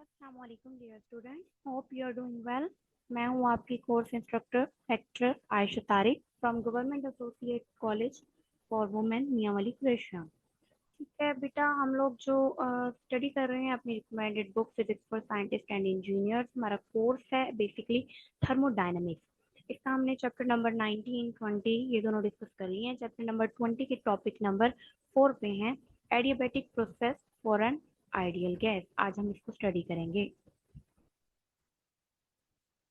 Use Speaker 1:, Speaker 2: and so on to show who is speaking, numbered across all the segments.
Speaker 1: अस्सलाम वालेकुम dear student, hope you are doing well. मैं हूं आपकी course instructor lecturer Ayesha Tariq from government associate college for women Mianwali क्रेशा। ठीक है बेटा, हम लोग जो स्टडी कर रहे हैं अपनी recommended book physics for scientist and engineers, हमारा कोर्स है बेसिकली थर्मोडायनेमिक्स। इसका हमने चैप्टर नंबर 19, 20 ये दोनों डिस्कस कर लिए हैं। चैप्टर नंबर 20 के टॉपिक नंबर 4 पे हैं adiabatic process for an ideal gas. आज हम इसको स्टडी करेंगे।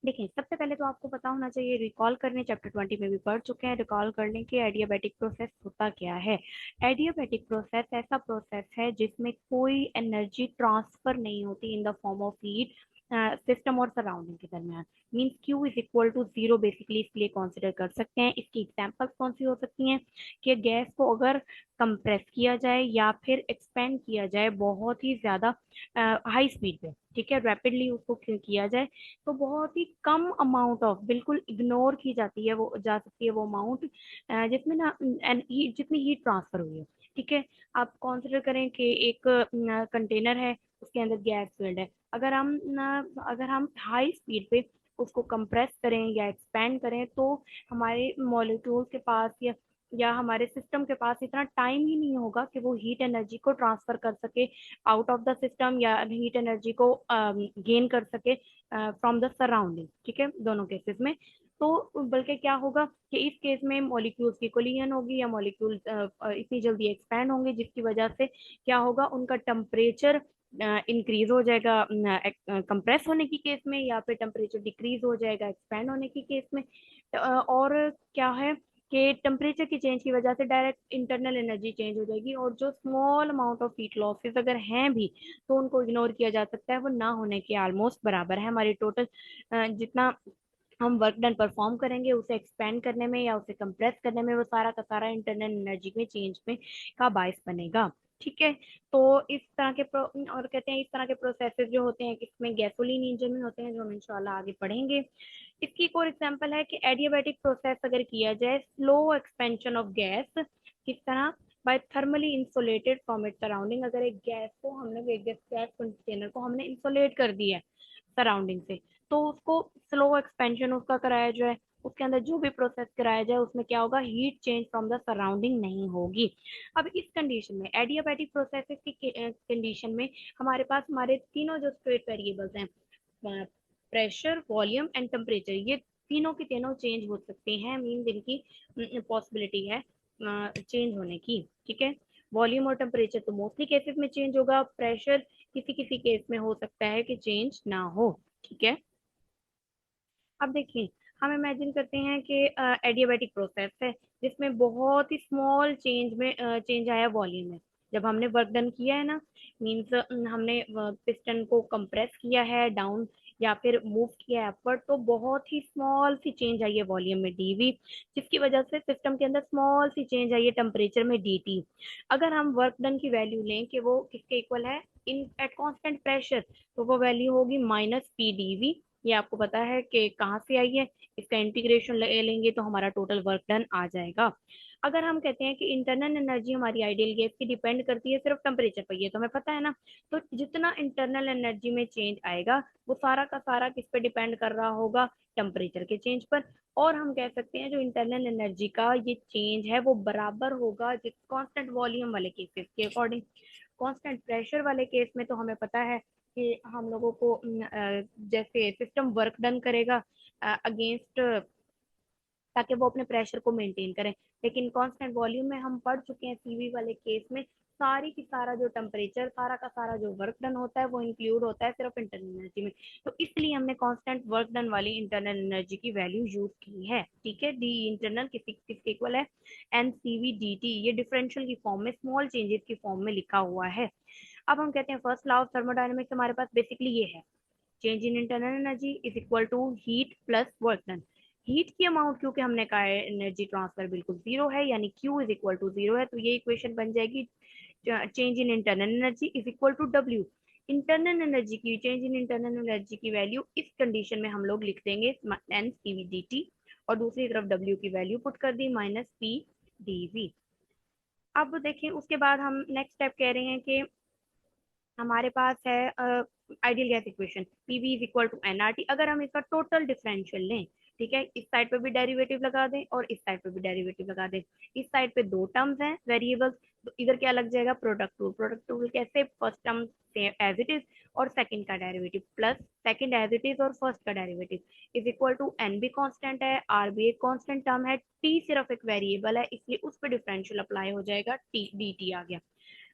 Speaker 1: देखिए, सबसे पहले तो आपको पता होना चाहिए, रिकॉल करने चैप्टर 20 में भी पढ़ चुके हैं, रिकॉल करने के एडियाबैटिक प्रोसेस होता क्या है। एडियाबैटिक प्रोसेस ऐसा प्रोसेस है जिसमें कोई एनर्जी ट्रांसफर नहीं होती in the form of heat system और सराउंडिंग के दरमियान। Means Q is equal to zero basically इसलिए कंसिडर कर सकते हैं। इसकी एग्जांपल्स कौन सी हो सकती हैं कि गैस को अगर कंप्रेस किया जाए या फिर एक्सपेंड किया जाए बहुत ही ज्यादा हाई स्पीड पे, ठीक है, रैपिडली उसको किया जाए, तो बहुत ही कम अमाउंट ऑफ, बिल्कुल इग्नोर की जाती है वो, जा सकती है वो अमाउंट जिसमें ना जितनी हीट ट्रांसफर हुई है। ठीक है, आप कंसिडर करें कि एक कंटेनर है, उसके अंदर गैस फिल्ड है। अगर हम हाई स्पीड पे उसको कंप्रेस करें या एक्सपेंड करें तो हमारे मॉलिक्यूल के पास या हमारे सिस्टम के पास इतना टाइम ही नहीं होगा कि वो हीट एनर्जी को ट्रांसफर कर सके आउट ऑफ द सिस्टम या हीट एनर्जी को गेन कर सके फ्रॉम द सराउंडिंग। ठीक है, दोनों केसेस में। तो बल्कि क्या होगा कि इस केस में मॉलिक्यूल्स की कोलिजन होगी या मॉलिक्यूल इतनी जल्दी एक्सपैंड होंगे जिसकी वजह से क्या होगा, उनका टेम्परेचर इंक्रीज हो जाएगा कंप्रेस होने की केस में, या फिर टेम्परेचर डिक्रीज हो जाएगा एक्सपैंड होने की केस में। और क्या है कि टेम्परेचर की चेंज की वजह से डायरेक्ट इंटरनल एनर्जी चेंज हो जाएगी, और जो small amount of heat losses अगर हैं भी तो उनको इग्नोर किया जा सकता है, वो ना होने के ऑलमोस्ट बराबर है। हमारी टोटल जितना हम वर्क डन परफॉर्म करेंगे उसे एक्सपेंड करने में या उसे कंप्रेस करने में, वो सारा का सारा इंटरनल एनर्जी में चेंज में का बायस बनेगा। ठीक है, तो इस तरह के और कहते हैं इस तरह के प्रोसेसेस जो होते हैं इसमें गैसोलीन इंजन में होते हैं, जो हम इंशाल्लाह आगे पढ़ेंगे। इसकी एक और एग्जांपल है कि एडियाबैटिक प्रोसेस अगर किया जाए, स्लो एक्सपेंशन ऑफ गैस, किस तरह, by thermally insulated from it surrounding. अगर एक गैस को हमने, एक गैस कंटेनर को हमने इंसुलेट कर दिया है सराउंडिंग से, तो उसको स्लो एक्सपेंशन उसका कराया जाए, उसके अंदर जो भी प्रोसेस कराया जाए उसमें क्या होगा, heat change from the surrounding नहीं होगी। अब इस कंडीशन में, एडियाबैटिक प्रोसेसेस की कंडीशन में, हमारे पास हमारे तीनों जो स्टेट वेरिएबल्स हैं, प्रेशर, वॉल्यूम एंड टेम्परेचर, ये तीनों के तीनों चेंज हो सकते हैं। मीन इनकी पॉसिबिलिटी है चेंज होने की। ठीक है, वॉल्यूम और टेम्परेचर तो मोस्टली केसेस में चेंज होगा, प्रेशर किसी किसी केस में हो सकता है कि चेंज ना हो। ठीक है, अब देखिए, हम इमेजिन करते हैं कि एडियाबैटिक प्रोसेस है जिसमें बहुत ही स्मॉल चेंज में चेंज आया वॉल्यूम में। जब हमने वर्क डन किया है ना, मीन्स हमने पिस्टन को कंप्रेस किया है डाउन या फिर मूव किया है अपवर्ड, तो बहुत ही स्मॉल सी चेंज आई है वॉल्यूम में डीवी, जिसकी वजह से सिस्टम के अंदर स्मॉल सी चेंज आई है टेम्परेचर में डीटी। अगर हम वर्क डन की वैल्यू लें कि वो किसके इक्वल है इन एट कांस्टेंट प्रेशर, तो वो वैल्यू होगी माइनस पी डीवी। ये आपको पता है कि कहाँ से आई है, इसका इंटीग्रेशन ले लेंगे तो हमारा टोटल वर्क डन आ जाएगा। अगर हम कहते हैं कि इंटरनल एनर्जी हमारी आइडियल गैस की डिपेंड करती है सिर्फ टेम्परेचर पर, ये तो हमें पता है ना, तो जितना इंटरनल एनर्जी में चेंज आएगा वो सारा का सारा किस पे डिपेंड कर रहा होगा, टेम्परेचर के चेंज पर। और हम कह सकते हैं जो इंटरनल एनर्जी का ये चेंज है वो बराबर होगा जिस कांस्टेंट वॉल्यूम वाले केसेस के अकॉर्डिंग। कांस्टेंट प्रेशर वाले केस में तो हमें पता है कि हम लोगों को जैसे सिस्टम वर्क डन करेगा अगेंस्ट, ताकि वो अपने प्रेशर को मेंटेन करें। लेकिन कांस्टेंट वॉल्यूम में हम पढ़ चुके हैं सीवी वाले केस में, सारी की सारा जो टेम्परेचर, सारा का सारा जो वर्क डन होता है वो इंक्लूड होता है सिर्फ इंटरनल एनर्जी में। तो इसलिए हमने कांस्टेंट वर्क डन वाली इंटरनल एनर्जी की वैल्यू यूज की है। ठीक है, डी इंटरनल किसके इक्वल है, n C V d T, ये डिफरेंशियल की फॉर्म में, स्मॉल चेंजेस की फॉर्म में लिखा हुआ है। अब हम कहते हैं फर्स्ट लॉ ऑफ थर्मोडायनेमिक्स हमारे पास बेसिकली ये है, change in internal energy is equal to heat plus work done. Heat की अमाउंट क्योंकि हमने कहा है एनर्जी ट्रांसफर बिल्कुल जीरो है, यानी Q is equal to zero है, तो ये इक्वेशन बन जाएगी change in internal energy is equal to W. Internal energy की, चेंज इन इंटरनल एनर्जी की वैल्यू इस कंडीशन में हम लोग लिख देंगे n C V d T, और दूसरी तरफ डब्ल्यू की वैल्यू पुट कर दी माइनस पी डी वी। अब देखिए उसके बाद हम नेक्स्ट स्टेप कह रहे हैं कि हमारे पास है ideal gas equation PV is equal to nRT. अगर हम इसका टोटल डिफरेंशियल लें, ठीक है, इस साइड पे भी डेरिवेटिव लगा दें और इस साइड पे भी डेरिवेटिव लगा दें, इस साइड पे दो टर्म्स हैं वेरिएबल्स, तो इधर क्या लग जाएगा, प्रोडक्ट रूल। प्रोडक्ट रूल कैसे, first term as it is और सेकंड का derivative plus second as it is और फर्स्ट का derivative is equal to n भी कांस्टेंट है, आर भी एक कांस्टेंट टर्म है, टी सिर्फ एक वेरिएबल है इसलिए उस पर डिफरेंशियल अप्लाई हो जाएगा, टी डी टी आ गया।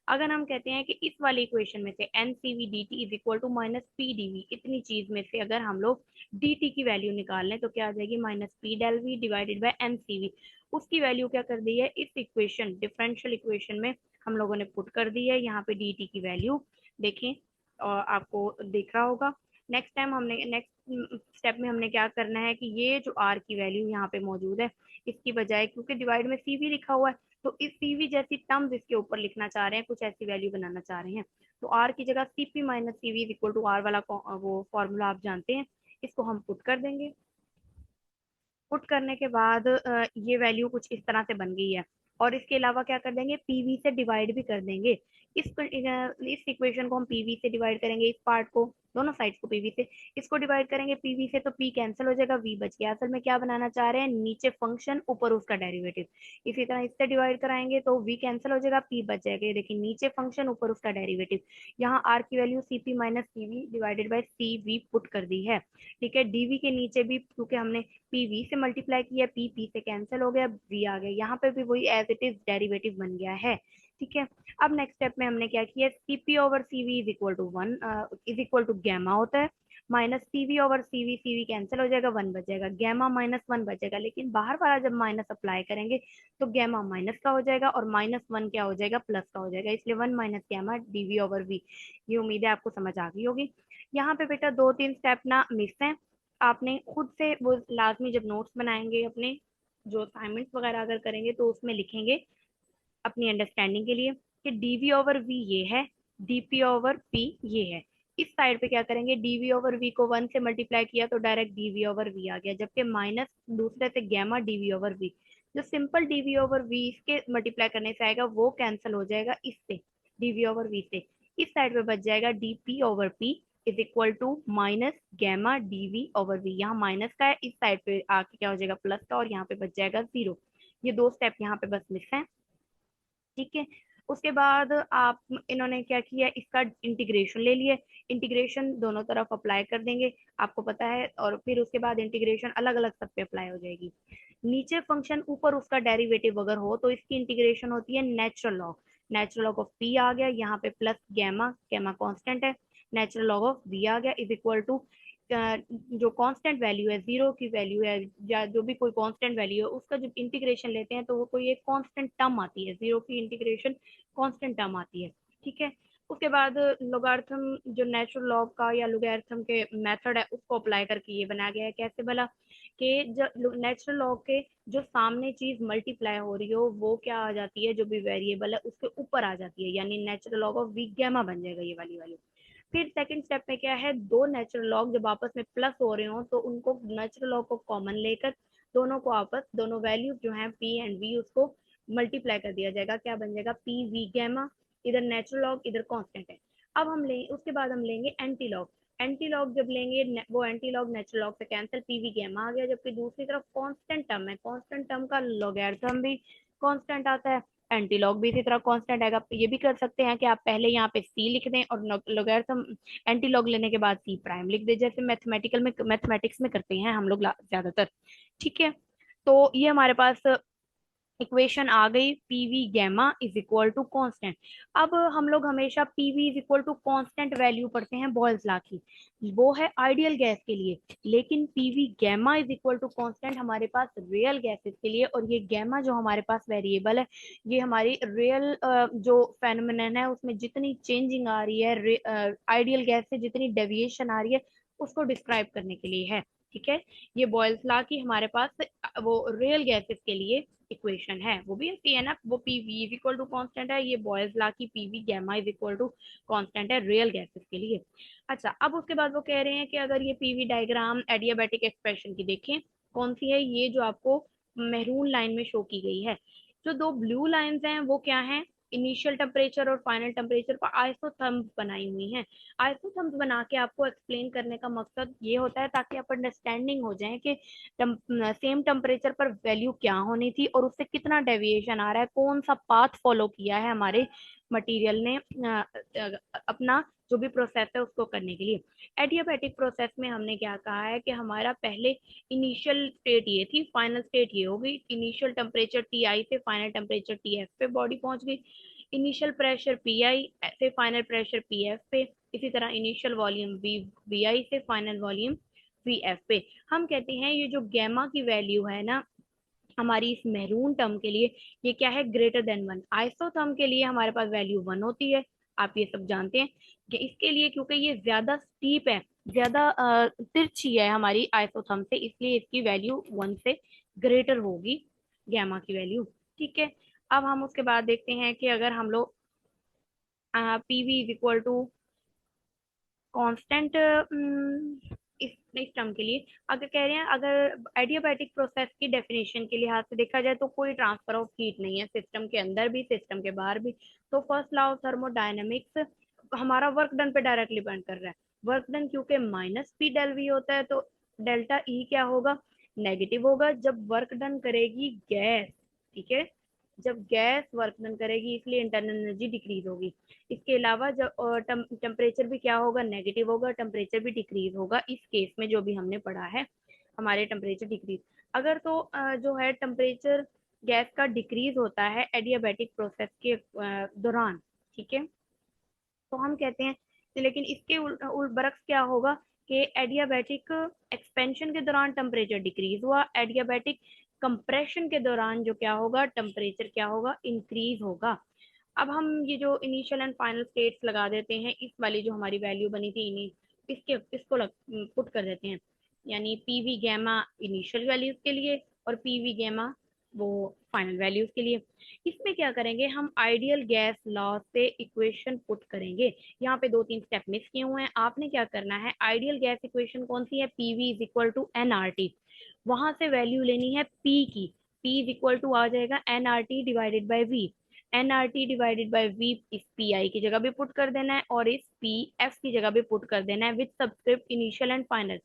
Speaker 1: अगर हम कहते हैं कि इस वाली इक्वेशन में से n C V d T is equal to minus P d V, इतनी चीज में से अगर हम लोग डी टी की वैल्यू निकाल लें तो क्या आ जाएगी, minus P del V divided by n C V. उसकी वैल्यू क्या कर दी है इस इक्वेशन डिफरेंशियल इक्वेशन में हम लोगों ने पुट कर दी है, यहाँ पे डी टी की वैल्यू देखें और आपको दिख रहा होगा। नेक्स्ट टाइम हमने नेक्स्ट स्टेप में हमने क्या करना है कि ये जो आर की वैल्यू यहाँ पे मौजूद है इसकी बजाय, क्योंकि डिवाइड में सी वी लिखा हुआ है, तो इस सीवी जैसी टर्म्स इसके ऊपर लिखना चाह रहे हैं, कुछ ऐसी वैल्यू बनाना चाह रहे हैं, तो आर की जगह CP minus CV is equal to R वाला वो फॉर्मूला आप जानते हैं, इसको हम पुट कर देंगे। पुट करने के बाद ये वैल्यू कुछ इस तरह से बन गई है, और इसके अलावा क्या कर देंगे, पीवी से डिवाइड भी कर देंगे। इस इक्वेशन को हम पीवी से डिवाइड करेंगे, इस पार्ट को, दोनों साइड्स को पीवी से, इसको डिवाइड करेंगे पीवी से तो पी कैंसिल हो जाएगा, वी बच गया। असल में क्या बनाना चाह रहे हैं, नीचे फंक्शन ऊपर उसका डेरिवेटिव। इसी तरह इससे डिवाइड कराएंगे तो वी कैंसिल हो जाएगा, पी बच जाएगा। ये देखिए नीचे फंक्शन ऊपर उसका डेरिवेटिव, यहाँ आर की value CP minus CV divided by C V put कर दी है, ठीक है। डीवी के नीचे भी क्योंकि हमने पी वी से मल्टीप्लाई किया, पी पी से कैंसिल हो गया, वी आ गया, यहाँ पे भी वही एज इट इज डेरिवेटिव बन गया है, ठीक है। अब नेक्स्ट स्टेप में हमने क्या किया, CP over CV is equal to one, is equal to gamma होता है, minus CV over CV, CV cancel हो जाएगा, वन बचेगा, गैमा माइनस वन बचेगा, लेकिन बाहर वाला जब माइनस अप्लाई करेंगे तो गैमा माइनस का हो जाएगा और माइनस वन क्या हो जाएगा, प्लस का हो जाएगा, इसलिए one minus gamma dV over V. ये उम्मीद है आपको समझ आ गई होगी। यहाँ पे बेटा दो तीन स्टेप ना मिस हैं, आपने खुद से वो लाजमी जब नोट्स बनाएंगे अपने, जो असाइनमेंट्स वगैरह अगर करेंगे तो उसमें लिखेंगे अपनी अंडरस्टैंडिंग के लिए कि डीवी ओवर वी ये है, डीपी ओवर पी ये है। इस साइड पे क्या करेंगे, डीवी ओवर वी को वन से मल्टीप्लाई किया तो डायरेक्ट डीवी ओवर वी आ गया, जबकि माइनस दूसरे से गैमा डीवी ओवर वी, जो सिंपल डीवी ओवर वी इसके मल्टीप्लाई करने से आएगा वो कैंसिल हो जाएगा इससे, डीवी ओवर वी से। इस साइड पे बच जाएगा dP over P is equal to minus gamma dV over V, यहाँ माइनस का है, इस साइड पे आके क्या हो जाएगा, प्लस का, और यहाँ पे बच जाएगा जीरो। ये दो स्टेप यहाँ पे बस मिस है, ठीक है। उसके बाद आप इन्होंने क्या किया, इसका इंटीग्रेशन ले लिया, इंटीग्रेशन दोनों तरफ अप्लाई कर देंगे, आपको पता है, और फिर उसके बाद इंटीग्रेशन अलग अलग सब पे अप्लाई हो जाएगी। नीचे फंक्शन ऊपर उसका डेरिवेटिव अगर हो तो इसकी इंटीग्रेशन होती है natural log, natural log of P आ गया यहाँ पे प्लस गैमा, गैमा कांस्टेंट है, नेचुरल लॉग ऑफ वी आ गया इज इक्वल टू जो कांस्टेंट वैल्यू है, जीरो की वैल्यू है या जो भी कोई कांस्टेंट वैल्यू है उसका जब इंटीग्रेशन लेते हैं तो वो कोई एक कांस्टेंट टर्म आती है, जीरो की इंटीग्रेशन कांस्टेंट टर्म आती है, ठीक है। उसके बाद लोगार्थम जो नेचुरल लॉग का या लोगार्थम के मेथड है उसको अप्लाई करके ये बनाया गया है, कैसे भला कि जो नेचुरल लॉग के जो सामने चीज मल्टीप्लाई हो रही हो वो क्या आ जाती है, जो भी वेरिएबल है उसके ऊपर आ जाती है, यानी natural log of V gamma बन जाएगा ये वाली वैल्यू। फिर सेकंड स्टेप में क्या है, दो नेचुरल लॉग जब आपस में प्लस हो रहे हो तो उनको नेचुरल लॉग को कॉमन लेकर दोनों को आपस, दोनों वैल्यूज जो है पी एंड वी उसको मल्टीप्लाई कर दिया जाएगा, क्या बन जाएगा, पी वी गैमा, इधर नेचुरल लॉग इधर कांस्टेंट है। अब हम लेंगे उसके बाद हम लेंगे एंटी लॉग, एंटी लॉग जब लेंगे वो एंटी लॉग नेचुरल लॉग से कैंसिल, पीवी गैमा आ गया, जबकि दूसरी तरफ कांस्टेंट टर्म है, कांस्टेंट टर्म का लॉगरिथम भी कांस्टेंट आता है, एंटी लॉग भी इसी तरह कांस्टेंट आएगा। ये भी कर सकते हैं कि आप पहले यहाँ पे सी लिख दें और लॉगरिथम एंटी लॉग लेने के बाद सी प्राइम लिख दें, जैसे मैथमेटिक्स में करते हैं हम लोग ज्यादातर, ठीक है। तो ये हमारे पास इक्वेशन आ गई, PV gamma is equal to constant. अब हम लोग हमेशा PV is equal to constant value पढ़ते हैं बॉयल्स लॉ की, वो है आइडियल गैस के लिए, लेकिन PV gamma is equal to constant हमारे पास रियल गैसेस के लिए, और ये गैमा जो हमारे पास वेरिएबल है ये हमारी रियल जो फेनोमेनन है उसमें जितनी चेंजिंग आ रही है आइडियल गैस से जितनी डेविएशन आ रही है उसको डिस्क्राइब करने के लिए है, ठीक है। ये बॉयल्स लॉ की हमारे पास वो रियल गैसेस के लिए इक्वेशन है, वो भी ऐसी है ना, वो P V is equal to constant है, ये बॉयल्स लॉ की P V gamma is equal to constant है रियल गैसेस के लिए। अच्छा, अब उसके बाद वो कह रहे हैं कि अगर ये पीवी डायग्राम एडियाबैटिक एक्सप्रेशन की देखें, कौन सी है, ये जो आपको मैरून लाइन में शो की गई है, जो दो ब्लू लाइंस हैं वो क्या हैं, इनिशियल टेम्परेचर और फाइनल टेम्परेचर पर आइसोथर्म्स बनाई हुई हैं। आइसोथर्म्स बना के आपको एक्सप्लेन करने का मकसद ये होता है ताकि आप अंडरस्टैंडिंग हो जाए कि सेम टेम्परेचर पर वैल्यू क्या होनी थी और उससे कितना डेविएशन आ रहा है, कौन सा पाथ फॉलो किया है हमारे मटेरियल ने अपना जो भी प्रोसेस है उसको करने के लिए। एडियाबैटिक प्रोसेस में हमने क्या कहा है कि हमारा पहले इनिशियल स्टेट ये थी, फाइनल स्टेट ये हो गई। इनिशियल टेम्परेचर टी आई से फाइनल टेम्परेचर टी एफ पे बॉडी पहुंच गई। इनिशियल प्रेशर पी आई से फाइनल प्रेशर पी एफ पे। इसी तरह इनिशियल वॉल्यूम वी आई से फाइनल वॉल्यूम वी एफ पे। हम कहते हैं ये जो गैमा की वैल्यू है ना हमारी इस मेहरून टर्म के लिए, ये क्या है, ग्रेटर देन वन। आइसोथर्म के लिए हमारे पास वैल्यू वन होती है, आप ये सब जानते हैं कि इसके लिए क्योंकि ये ज्यादा स्टीप है, ज्यादा तिरछी है हमारी आइसोथर्म से, इसलिए इसकी वैल्यू वन से ग्रेटर होगी गैमा की वैल्यू। ठीक है, अब हम उसके बाद देखते हैं कि अगर हम लोग PV is equal to constant इस टर्म के लिए अगर कह रहे हैं, अगर एडियाबैटिक प्रोसेस की डेफिनेशन के लिहाज से देखा जाए तो कोई ट्रांसफर ऑफ हीट नहीं है, सिस्टम के अंदर भी सिस्टम के बाहर भी। तो फर्स्ट लॉ ऑफ थर्मोडायनेमिक्स हमारा वर्क डन पे डायरेक्टली डिपेंड कर रहा है। वर्क डन क्योंकि माइनस पी डेल वी होता है तो डेल्टा ई क्या होगा, नेगेटिव होगा जब वर्क डन करेगी गैस। ठीक है, जब गैस वर्क डन करेगी इसलिए इंटरनल एनर्जी डिक्रीज होगी। इसके अलावा जब टेम्परेचर भी क्या होगा, नेगेटिव होगा, टेम्परेचर भी डिक्रीज होगा। इस केस में जो भी हमने पढ़ा है हमारे टेम्परेचर डिक्रीज अगर तो जो है टेम्परेचर गैस का डिक्रीज होता है एडियाबैटिक प्रोसेस के दौरान। ठीक है, तो हम कहते हैं लेकिन इसके बरक्स क्या होगा कि एडियाबैटिक एक्सपेंशन के दौरान टेम्परेचर डिक्रीज हुआ, एडियाबैटिक कंप्रेशन के दौरान जो क्या होगा, टेम्परेचर क्या होगा, इंक्रीज होगा। अब हम ये जो इनिशियल एंड फाइनल स्टेट्स लगा देते हैं, इस वाली जो हमारी वैल्यू बनी थी इसके इसको पुट कर देते हैं, यानी पीवी गैमा इनिशियल वैल्यूज के लिए और पीवी गैमा वो फाइनल वैल्यूज के लिए। इसमें क्या करेंगे, हम आइडियल गैस लॉ से इक्वेशन पुट करेंगे। यहाँ पे दो तीन स्टेप मिस किए हुए हैं, आपने क्या करना है, आइडियल गैस इक्वेशन कौन सी है, PV is equal to n R T, वहां से वैल्यू लेनी है पी की। पी इज इक्वल टू आ जाएगा n R T divided by V. N R T divided by V इस पी आई की जगह भी पुट कर देना है और इस पी एफ की जगह भी पुट कर देना है with subscript initial and final.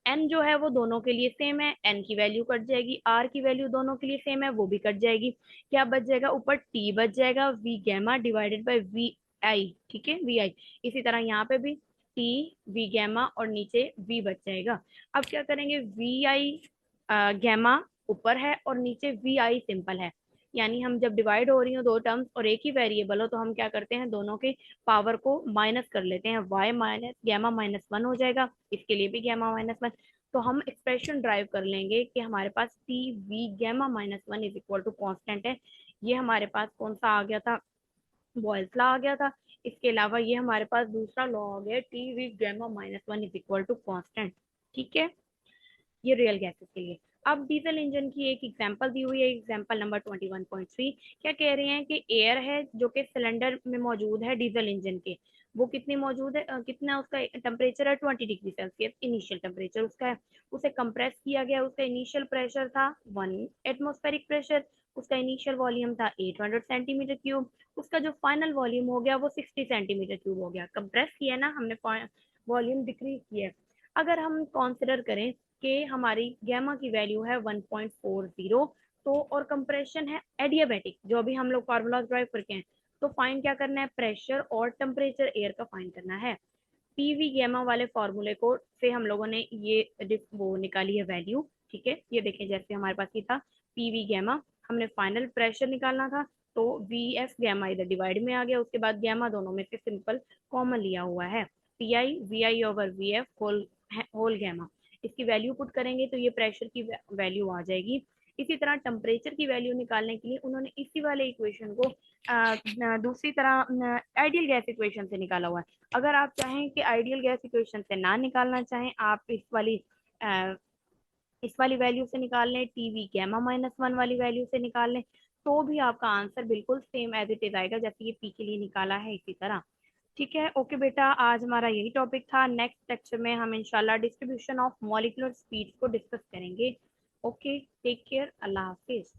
Speaker 1: N जो है वो दोनों के लिए सेम है, एन की वैल्यू कट जाएगी, आर की वैल्यू दोनों के लिए सेम है, वो भी कट जाएगी। क्या बच जाएगा, ऊपर टी बच जाएगा, V gamma divided by V I. ठीक है, वी आई। इसी तरह यहाँ पे भी टी वी गैमा और नीचे वी बच जाएगा। अब क्या करेंगे, वी आई गैमा ऊपर है और नीचे वी आई सिंपल है, यानी हम जब डिवाइड हो रही हो दो टर्म्स और एक ही वेरिएबल हो तो हम क्या करते हैं, दोनों के पावर को माइनस कर लेते हैं, y minus gamma minus one हो जाएगा, इसके लिए भी गैमा माइनस वन। तो हम एक्सप्रेशन ड्राइव कर लेंगे कि हमारे पास T V gamma minus one is equal to constant है। ये हमारे पास कौन सा आ गया था, बॉयल्स लॉ आ गया था। इसके अलावा ये हमारे पास दूसरा लॉ आ गया, T V gamma minus one is equal to constant. ठीक है, ये रियल गैसेस के लिए। अब डीजल इंजन की एक एग्जांपल दी हुई है, एग्जांपल नंबर 21.3। क्या कह रहे हैं कि एयर है जो कि सिलेंडर में मौजूद है डीजल इंजन के, वो कितनी मौजूद है, कितना उसका टेम्परेचर है, 20 डिग्री सेल्सियस इनिशियल टेम्परेचर उसका है। उसे कंप्रेस किया गया, उसका इनिशियल प्रेशर था 1 एटमोस्फेरिक प्रेशर, उसका इनिशियल वॉल्यूम था 800 सेंटीमीटर क्यूब, उसका जो फाइनल वॉल्यूम हो गया वो 60 सेंटीमीटर क्यूब हो गया। कंप्रेस किया ना हमने, वॉल्यूम डिक्रीज किया है। अगर हम कंसिडर करें कि हमारी गैमा की वैल्यू है 1.40, तो और कंप्रेशन है एडियाबैटिक जो अभी हम लोग फार्मूला ड्राइव करके हैं, तो फाइंड क्या करना है, प्रेशर और टेम्परेचर एयर का फाइंड करना है। पीवी गैमा वाले फॉर्मूले को से हम लोगों ने ये वो निकाली है वैल्यू। ठीक है, ये देखें जैसे हमारे पास ये था पीवी गैमा, हमने फाइनल प्रेशर निकालना था तो वी एफ गैमा इधर डिवाइड में आ गया, उसके बाद गैमा दोनों में से सिंपल कॉमन लिया हुआ है, P i V i over V f whole gamma. इसकी वैल्यू पुट करेंगे तो ये प्रेशर की वैल्यू आ जाएगी। इसी तरह टेम्परेचर की वैल्यू निकालने के लिए उन्होंने इसी वाले इक्वेशन को दूसरी तरह आइडियल गैस इक्वेशन से निकाला हुआ है। अगर आप चाहें कि आइडियल गैस इक्वेशन से ना निकालना चाहें, आप इस वाली वैल्यू से निकाल लें, टीवी गैमा माइनस वन वाली वैल्यू से निकाल लें, तो भी आपका आंसर बिल्कुल सेम एज इट इज आएगा जैसे ये पी के लिए निकाला है इसी तरह। ठीक है, ओके बेटा, आज हमारा यही टॉपिक था। नेक्स्ट लेक्चर में हम इंशाल्लाह डिस्ट्रीब्यूशन ऑफ मॉलिक्यूलर स्पीड को डिस्कस करेंगे। ओके, टेक केयर, अल्लाह हाफिज।